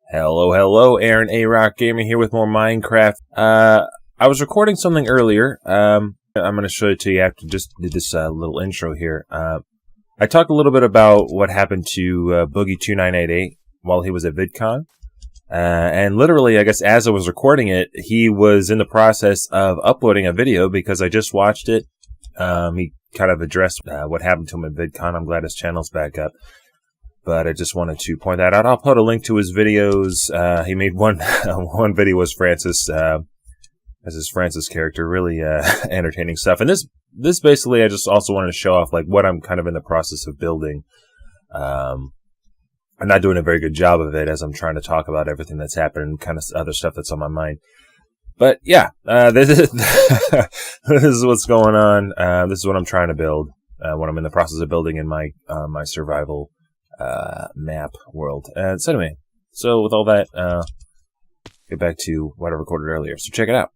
Hello, Aaron A-Rock Gamer here with more Minecraft. I was recording something earlier. I'm going to show it to you after just did this little intro here. I talked a little bit about what happened to Boogie2988 while he was at VidCon. And literally, I guess as I was recording it, he was in the process of uploading a video because I just watched it. He kind of addressed what happened to him at VidCon. I'm glad his channel's back up. But I just wanted to point that out. I'll put a link to his videos. He made one video as Francis, as his Francis character. Really entertaining stuff. And this basically, I just also wanted to show off like what I'm kind of in the process of building. I'm not doing a very good job of it as I'm trying to talk about everything that's happened, kind of other stuff that's on my mind. But yeah, this is what's going on. This is what I'm trying to build. What I'm in the process of building in my my survival map world. So anyway, so with all that, get back to what I recorded earlier. So check it out.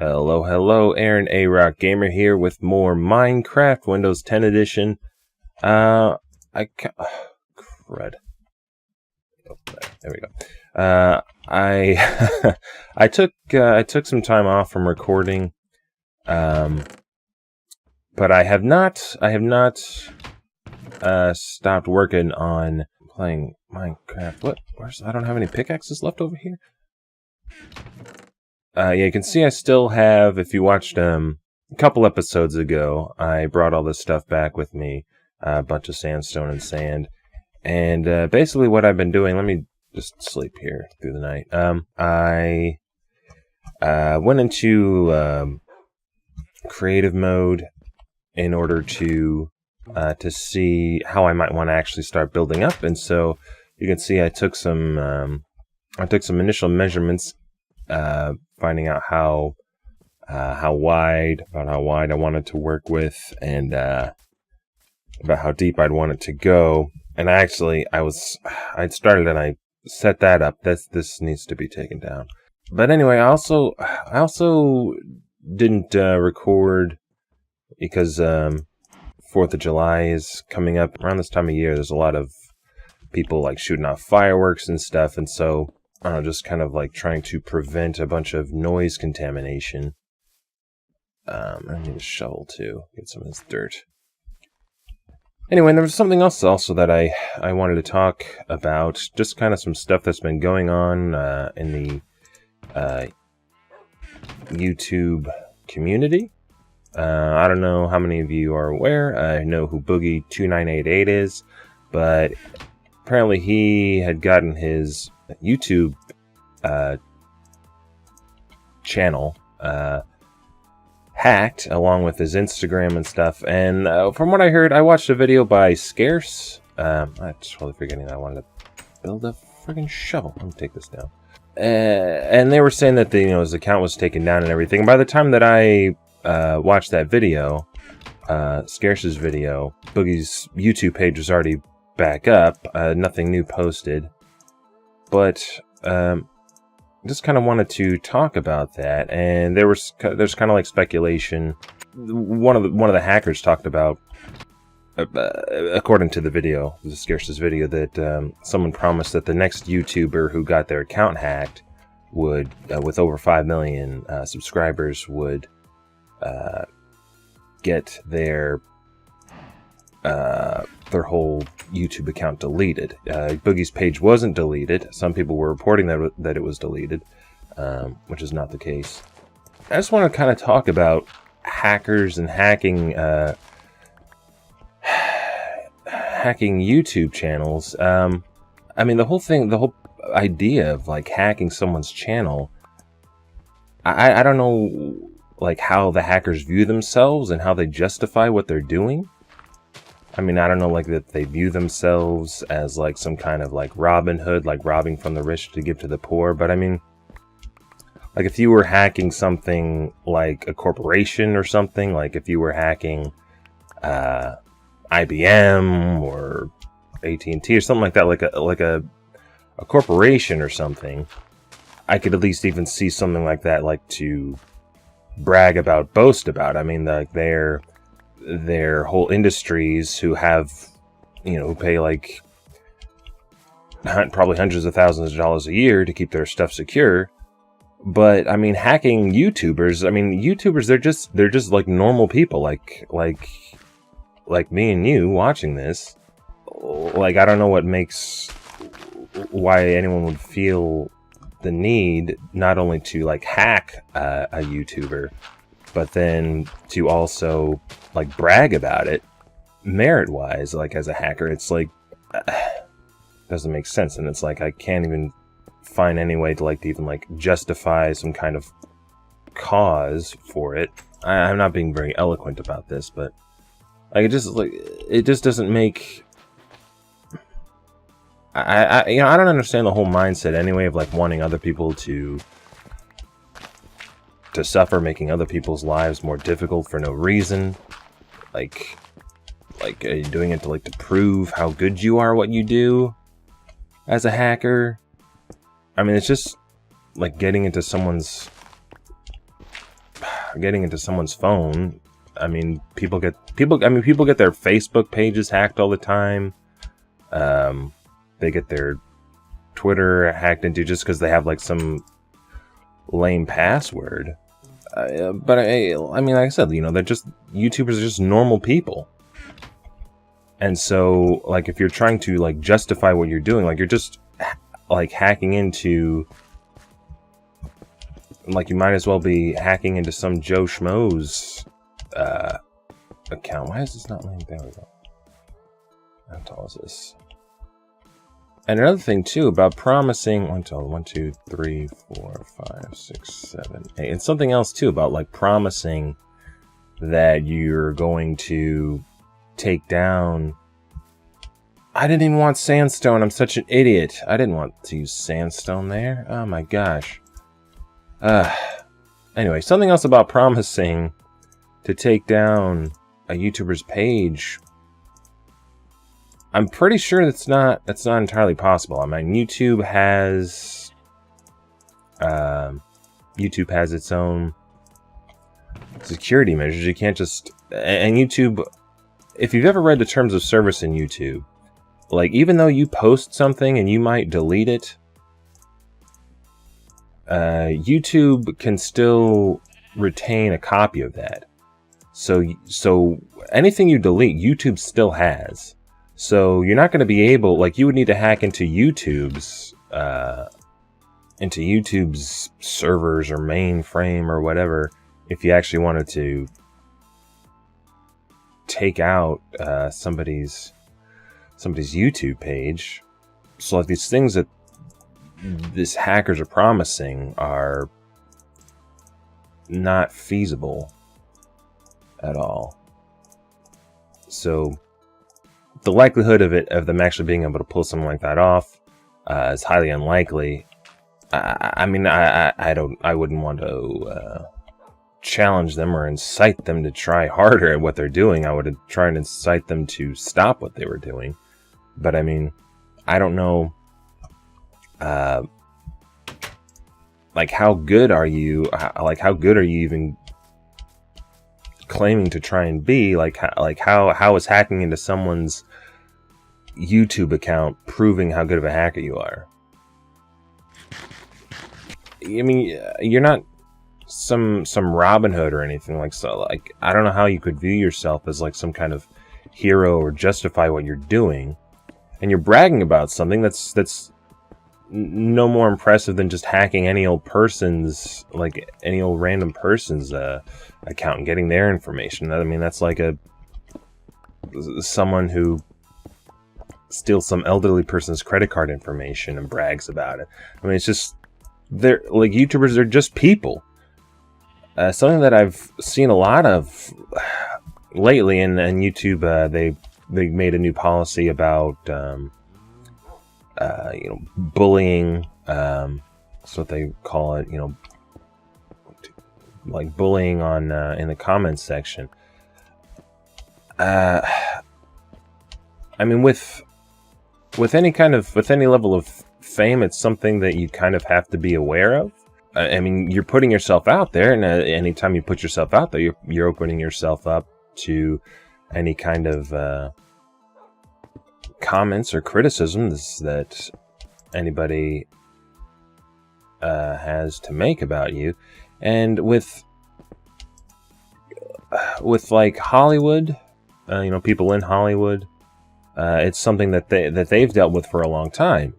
Hello, Aaron A-Rock Gamer here with more Minecraft Windows 10 Edition. Crud. Oh, there we go. I took some time off from recording, but I have not stopped working on playing Minecraft. I don't have any pickaxes left over here. Yeah, you can see I still have. If you watched a couple episodes ago, I brought all this stuff back with me, a bunch of sandstone and sand, and basically what I've been doing. Let me just sleep here through the night. I went into creative mode in order to see how I might want to actually start building up, and so you can see I took some initial measurements, finding out how wide I wanted to work with, and about how deep I'd want it to go. And I'd started and I set that up. This needs to be taken down. But anyway, I also didn't record because 4th of July is coming up. Around this time of year, there's a lot of people like shooting off fireworks and stuff, and so I don't know, just kind of like trying to prevent a bunch of noise contamination. I need a shovel too. Get some of this dirt. Anyway, there was something else also that I wanted to talk about. Just kind of some stuff that's been going on in the YouTube community. I don't know how many of you are aware. I know who Boogie2988 is, but apparently he had gotten his YouTube channel hacked along with his Instagram and stuff. And from what I heard, I watched a video by Scarce. I'm totally forgetting I wanted to build a friggin' shovel. Let me take this down. And they were saying that his account was taken down and everything. By the time that I watched that video, Scarce's video, Boogie's YouTube page was already back up. Nothing new posted. But just kind of wanted to talk about that, and there's kind of like speculation. One of the hackers talked about, according to the video, the Scarce's video, that someone promised that the next YouTuber who got their account hacked would, with over 5 million subscribers, would get their whole YouTube account deleted. Boogie's page wasn't deleted. Some people were reporting that it was deleted, which is not the case. I just want to kind of talk about hackers and hacking YouTube channels. I mean, the whole idea of like hacking someone's channel, I don't know like how the hackers view themselves and how they justify what they're doing. I mean, I don't know, like that they view themselves as like some kind of like Robin Hood, like robbing from the rich to give to the poor. But I mean, like if you were hacking something like a corporation or something, like if you were hacking IBM or AT&T or something like that, like a corporation or something, I could at least even see something like that, like to brag about, boast about. I mean, like they're their whole industries who have, who pay like probably hundreds of thousands of dollars a year to keep their stuff secure. But I mean, hacking YouTubers, they're just like normal people, like me and you watching this. Like, I don't know why anyone would feel the need not only to like hack a YouTuber, but then to also like brag about it merit-wise, like as a hacker. It's like doesn't make sense, and it's like I can't even find any way to even justify some kind of cause for it. I'm not being very eloquent about this, but like it just doesn't make. I don't understand the whole mindset anyway of like wanting other people to suffer, making other people's lives more difficult for no reason. Like are you doing it to prove how good you are at what you do as a hacker? I mean, it's just like getting into someone's phone. I mean, people get their Facebook pages hacked all the time. They get their Twitter hacked into just because they have like some lame password. But I mean, like I said, they're just, YouTubers are just normal people. And so, like, if you're trying to like justify what you're doing, like you're just like hacking into, like, you might as well be hacking into some Joe Schmo's account. Why is this not letting? There we go. How tall is this? And another thing too about promising 1, 2, 3, 4, 5, 6, 7, 8, and something else too about like promising that you're going to take down. I didn't even want sandstone. I'm such an idiot. I didn't want to use sandstone there. Oh my gosh. Anyway, something else about promising to take down a YouTuber's page. I'm pretty sure that's not entirely possible. I mean, YouTube has its own security measures. You can't just, and YouTube, if you've ever read the terms of service in YouTube, like, even though you post something and you might delete it, YouTube can still retain a copy of that. So anything you delete, YouTube still has. So you're not going to be able, like, you would need to hack into YouTube's servers or mainframe or whatever if you actually wanted to take out somebody's YouTube page. So like these things that these hackers are promising are not feasible at all. So the likelihood of them actually being able to pull something like that off is highly unlikely. I mean, I wouldn't want to challenge them or incite them to try harder at what they're doing. I would try and incite them to stop what they were doing. But I mean, I don't know, like, how good are you? How good are you even claiming to try and be? How is hacking into someone's YouTube account proving how good of a hacker you are? I mean, you're not some Robin Hood or anything like so. Like, I don't know how you could view yourself as like some kind of hero or justify what you're doing, and you're bragging about something that's no more impressive than just hacking any old random person's account and getting their information. I mean, that's like someone who steals some elderly person's credit card information and brags about it. I mean, it's just, they're like, YouTubers are just people. Something that I've seen a lot of lately in YouTube, they made a new policy about bullying. That's what they call it. Like bullying on in the comments section. I mean, with any level of fame, it's something that you kind of have to be aware of. I mean, you're putting yourself out there, and anytime you put yourself out there, you're opening yourself up to any kind of comments or criticisms that anybody has to make about you. And with like Hollywood, people in Hollywood, it's something that they've dealt with for a long time.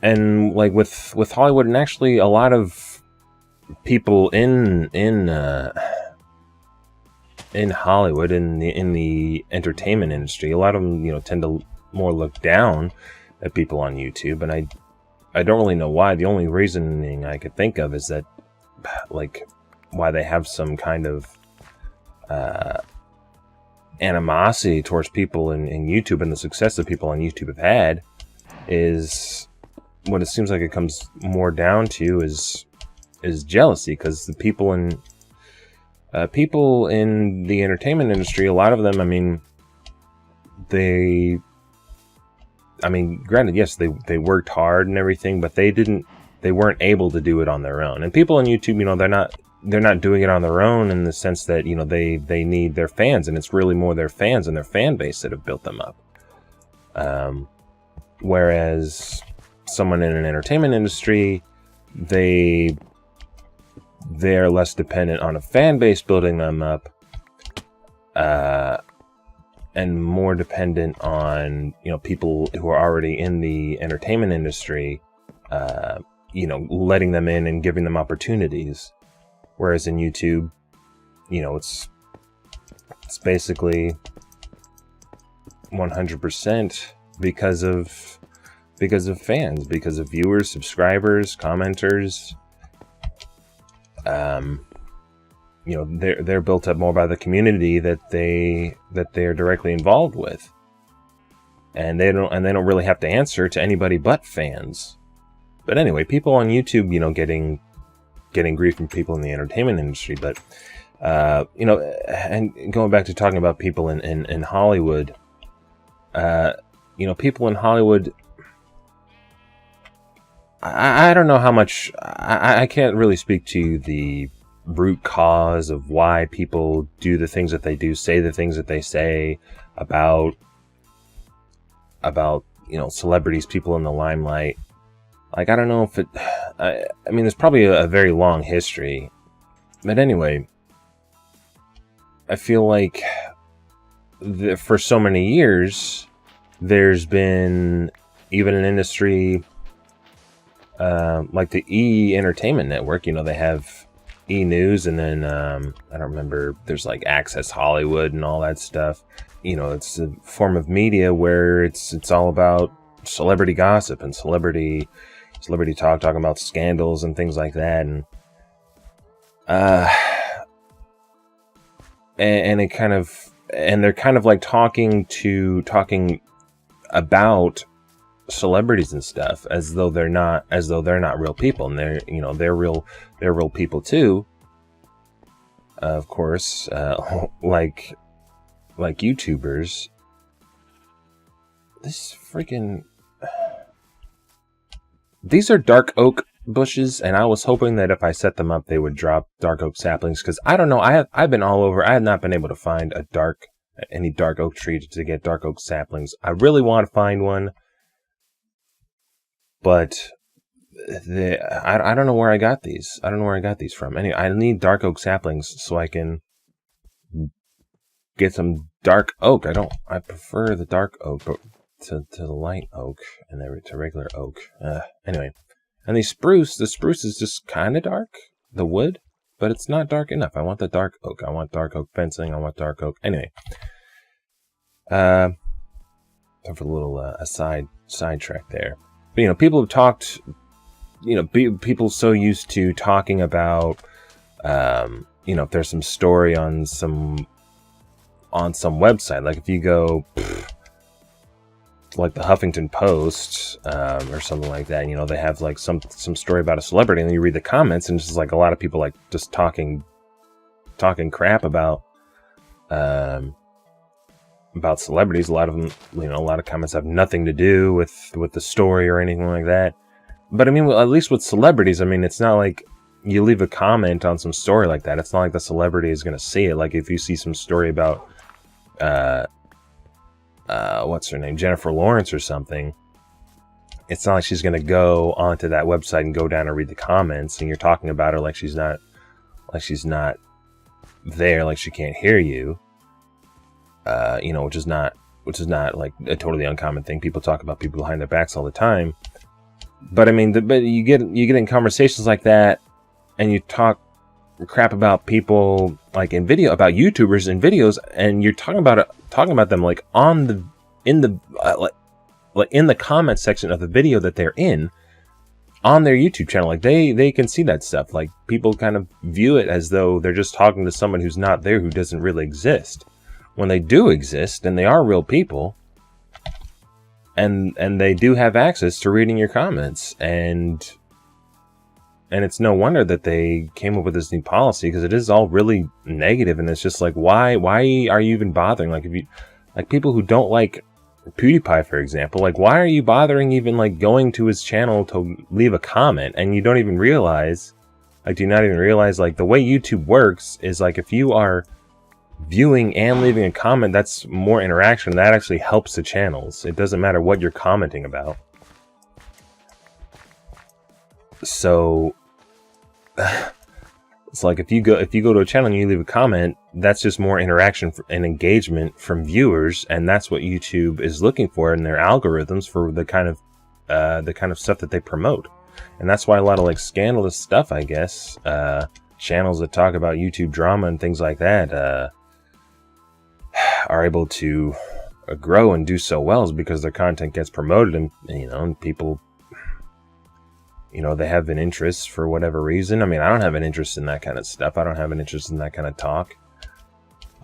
And like with Hollywood, and actually a lot of people in Hollywood, in the entertainment industry, a lot of them tend to more look down at people on YouTube, and I don't really know why. The only reasoning I could think of is that like why they have some kind of animosity towards people in YouTube, and the success that people on YouTube have had is what it seems like it comes more down to is jealousy, because the people in the entertainment industry, a lot of them, granted, yes, they worked hard and everything, but they weren't able to do it on their own. And people on YouTube, they're not doing it on their own in the sense that, they need their fans, and it's really more their fans and their fan base that have built them up. Whereas someone in an entertainment industry, they're less dependent on a fan base building them up, and more dependent on, people who are already in the entertainment industry, letting them in and giving them opportunities. Whereas in YouTube, it's basically 100% because of fans, because of viewers, subscribers, commenters. They're built up more by the community that they're directly involved with, and they don't really have to answer to anybody but fans. But anyway, people on YouTube, getting grief from people in the entertainment industry, but and going back to talking about people in Hollywood, people in Hollywood, I don't know how much, I can't really speak to the root cause of why people do the things that they do, say the things that they say about celebrities, people in the limelight. Like, I don't know if there's probably a very long history. But anyway, I feel like for so many years, there's been even an industry like the E-Entertainment Network. They have E-News, and then I don't remember, there's like Access Hollywood and all that stuff. It's a form of media where it's all about celebrity gossip and celebrity talk, talking about scandals and things like that, and they're kind of like talking about celebrities and stuff as though they're not real people, and they're real people too, of course, like YouTubers. These are dark oak bushes, and I was hoping that if I set them up, they would drop dark oak saplings, because I don't know, I've been all over. I have not been able to find any dark oak tree to get dark oak saplings. I really want to find one, but I don't know where I got these. I don't know where I got these from. Anyway, I need dark oak saplings so I can get some dark oak. I prefer the dark oak, but to the light oak and to regular oak. Anyway, and the spruce is just kind of dark, the wood, but it's not dark enough. I want the dark oak. I want dark oak fencing. I want dark oak. Anyway, time for a little sidetrack there. But people have talked. People so used to talking about, if there's some story on some website, like if you go like the Huffington Post or something like that, they have like some story about a celebrity, and then you read the comments, and it's just like a lot of people like just talking crap about celebrities. A lot of them, a lot of comments have nothing to do with the story or anything like that. But at least with celebrities, it's not like you leave a comment on some story like that, it's not like the celebrity is going to see it. Like if you see some story about, what's her name, Jennifer Lawrence or something, it's not like she's going to go onto that website and go down and read the comments, and you're talking about her like she's not there, like she can't hear you. You know, which is not like a totally uncommon thing. People talk about people behind their backs all the time. But I mean, but you get in conversations like that, and you talk crap about people like in video, about YouTubers in videos, and you're talking about them like in the comment section of the video that they're in on their YouTube channel. Like they can see that stuff. Like people kind of view it as though they're just talking to someone who's not there, who doesn't really exist, when they do exist and they are real people. And they do have access to reading your comments, and it's no wonder that they came up with this new policy, because it is all really negative, and it's just like, why are you even bothering? Like, if you, like, people who don't like PewDiePie, for example, like, why are you bothering even like going to his channel to leave a comment? And you don't even realize, like, do you not even realize, like, the way YouTube works is like, if you are viewing and leaving a comment, that's more interaction. That actually helps the channels. It doesn't matter what you're commenting about. So it's like, if you go to a channel and you leave a comment, that's just more interaction and engagement from viewers, and that's what YouTube is looking for in their algorithms for the kind of stuff that they promote. And that's why a lot of like scandalous stuff, I guess, channels that talk about YouTube drama and things like that, are able to grow and do so well, is because their content gets promoted, and you know, and people, you know, they have an interest for whatever reason. I mean, I don't have an interest in that kind of stuff. I don't have an interest in that kind of talk.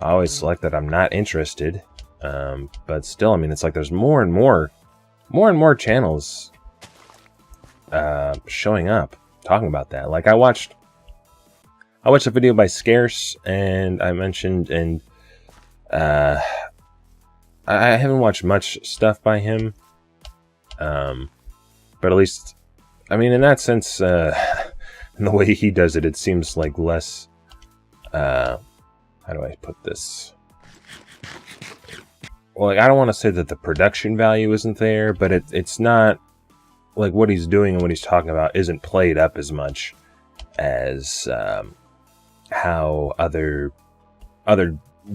I always select that I'm not interested. But still, I mean, it's like there's more and more channels showing up talking about that. Like I watched a video by Scarce, and I mentioned, and I haven't watched much stuff by him, but at least, I mean, in that sense, in the way he does it, it seems like less, how do I put this? Well, like, I don't want to say that the production value isn't there, but it's not, like, what he's doing and what he's talking about isn't played up as much as how other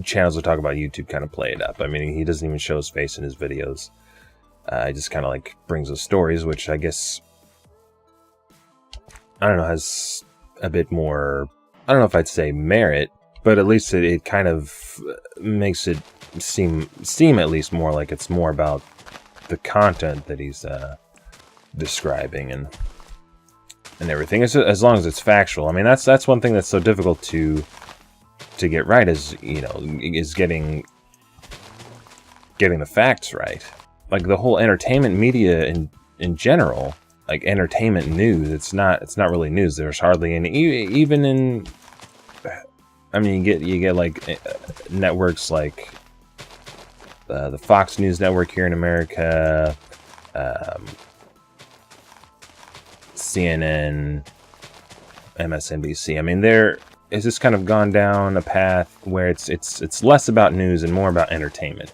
channels that talk about YouTube kind of play it up. I mean, he doesn't even show his face in his videos. He just kind of like brings us stories, which I guess, I don't know, has a bit more, I don't know if I'd say merit, but at least it kind of makes it seem at least more like it's more about the content that he's describing and everything. As long as it's factual. I mean, that's one thing that's so difficult to get right, is, you know, is getting the facts right. Like the whole entertainment media in general, like entertainment news, it's not really news. There's hardly any, even in, I mean, you get like networks like the Fox News network here in America, CNN, MSNBC. I mean, it's just kind of gone down a path where it's less about news and more about entertainment.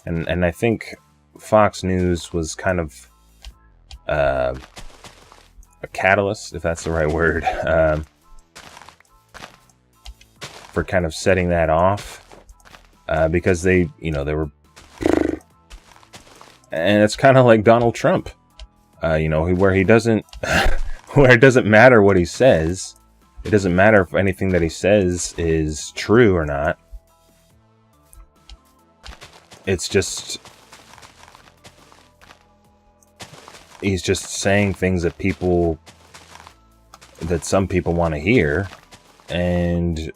And I think Fox News was kind of a catalyst, if that's the right word, for kind of setting that off, because they were, and it's kind of like Donald Trump, you know, where he doesn't, where it doesn't matter what he says. It doesn't matter if anything that he says is true or not. It's just, he's just saying things that some people want to hear, and,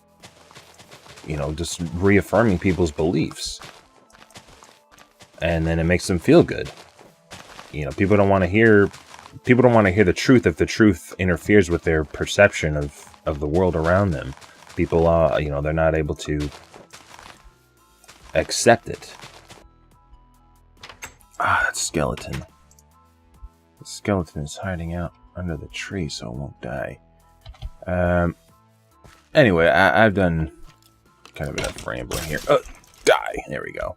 you know, just reaffirming people's beliefs. And then it makes them feel good. You know, people don't want to hear the truth if the truth interferes with their perception of the world around them. People, you know, they're not able to accept it. That skeleton. The skeleton is hiding out under the tree so it won't die. Anyway, I've done kind of enough rambling here. Oh, die! There we go.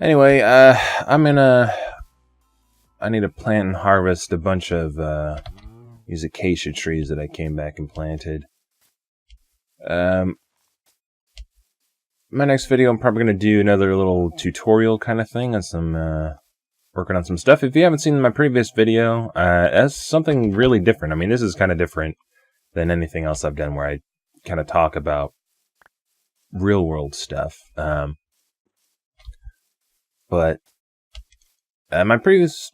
Anyway, I need to plant and harvest a bunch of these acacia trees that I came back and planted. My next video, I'm probably going to do another little tutorial kind of thing on some, working on some stuff. If you haven't seen my previous video, that's something really different. I mean, this is kind of different than anything else I've done where I kind of talk about real world stuff. But my previous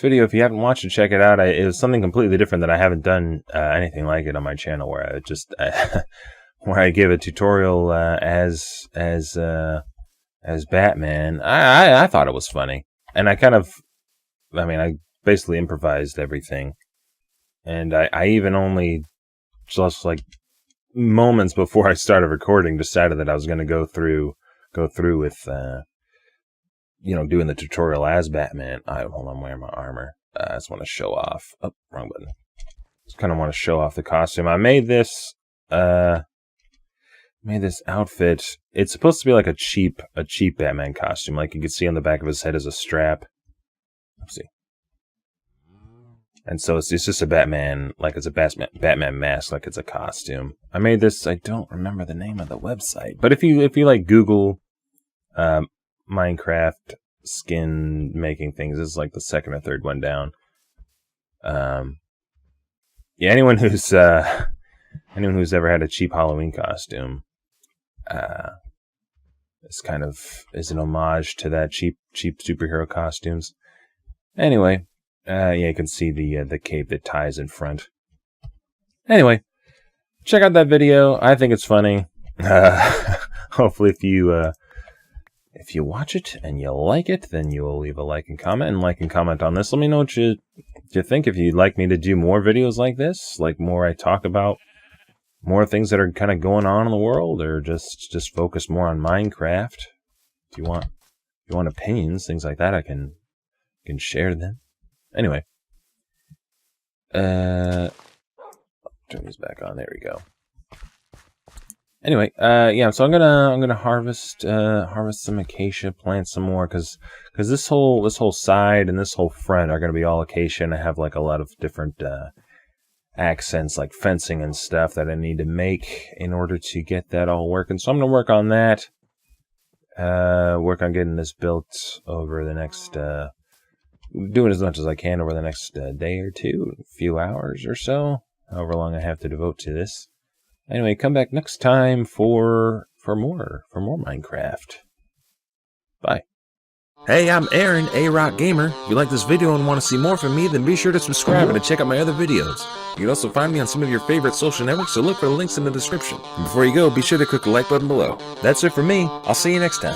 video, if you haven't watched it, check it out. It was something completely different that I haven't done anything like it on my channel, where I just where I give a tutorial as Batman. I thought it was funny, and I basically improvised everything, and I even only just like moments before I started recording decided that I was going to go through with you know, doing the tutorial as Batman. Hold on, I'm wearing my armor. I just want to show off. Oh, wrong button. Just kind of want to show off the costume. I made this outfit. It's supposed to be like a cheap Batman costume. Like you can see on the back of his head is a strap. Let's see. And so it's just a Batman, like it's a Batman mask, like it's a costume. I made this. I don't remember the name of the website, but if you like Google Minecraft skin making things, this is like the second or third one down. Yeah, anyone who's ever had a cheap Halloween costume, is an homage to that cheap superhero costumes. Anyway, yeah, you can see the cape that ties in front. Anyway, check out that video. I think it's funny. Hopefully, if you watch it and you like it, then you will leave a like and comment on this. Let me know what you think. If you'd like me to do more videos like this, like more I talk about more things that are kind of going on in the world, or just focus more on Minecraft. If you want opinions, things like that, I can share them. Anyway, turn these back on. There we go. Anyway, yeah, so I'm gonna harvest some acacia, plant some more, because this whole side and this whole front are gonna be all acacia, and I have like a lot of different accents, like fencing and stuff that I need to make in order to get that all working. So I'm gonna work on that. Work on getting this built over the next, doing as much as I can over the next day or two, a few hours or so, however long I have to devote to this. Anyway, come back next time for more Minecraft. Bye. Hey, I'm Aaron, A-Rock Gamer. If you like this video and want to see more from me, then be sure to subscribe and to check out my other videos. You can also find me on some of your favorite social networks, so look for the links in the description. And before you go, be sure to click the like button below. That's it for me. I'll see you next time.